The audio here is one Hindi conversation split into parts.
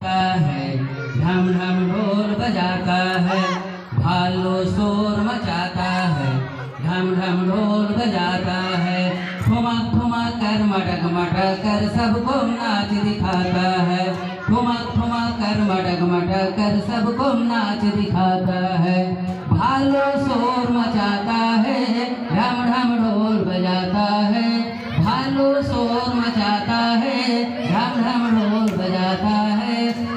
है, ढम ढम ढोल बजाता है, भालू शोर मचाता है, ढम ढम ढोल बजाता है, ठुमक ठुमक कर मटक मटक कर सबको नाच दिखाता है, ठुमक ठुमक कर मटक मटक कर सबको नाच दिखाता है। भालू शोर मचाता है, ढम ढम ढोल बजाता है, भालू शोर मचाता है, ढम ढम ढोल बजाता है,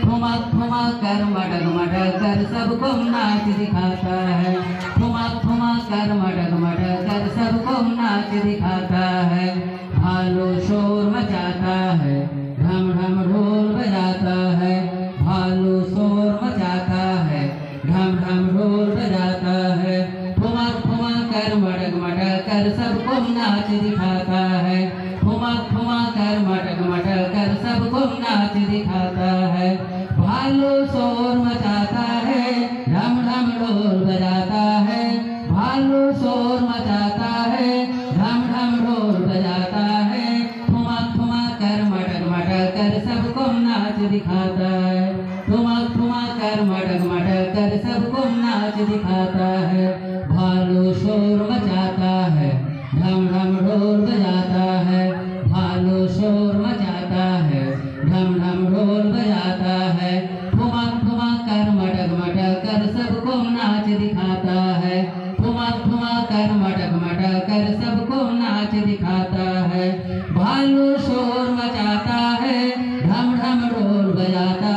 ठुमक ठुमक कर मटक मटक कर सबको नाच दिखाता है, ठुमक ठुमक कर मटक मटक कर सबको नाच दिखाता है। भालू शोर मचाता है, ढम ढम ढोल बजाता है, भालू शोर मचाता है, ढम ढम ढोल बजाता है, ठुमक ठुमक कर मटक मटक कर सबको नाच दिखाता है, ठुमक ठुमक कर मटक मटक कर सबको नाच दिखाता है। भालू शोर मचाता है, ढम ढम ढोल बजाता है, भालू शोर मचाता है, ढम ढम ढोल बजाता है, ठुमक ठुमक कर मटक मटक कर सबको नाच दिखाता है, ठुमक ठुमक कर मटक मटक कर सबको नाच दिखाता है। भालू शोर मचाता है, ढम ढम ढोल बजाता है, भालू शोर मचाता है, ढम ढम ढोल बजाता है, ठुमक ठुमक कर मटक मटक कर सबको नाच दिखाता है, ठुमक ठुमक कर मटक मटक कर सबको नाच दिखाता है। भालू शोर मचाता है, ढम ढम ढोल बजाता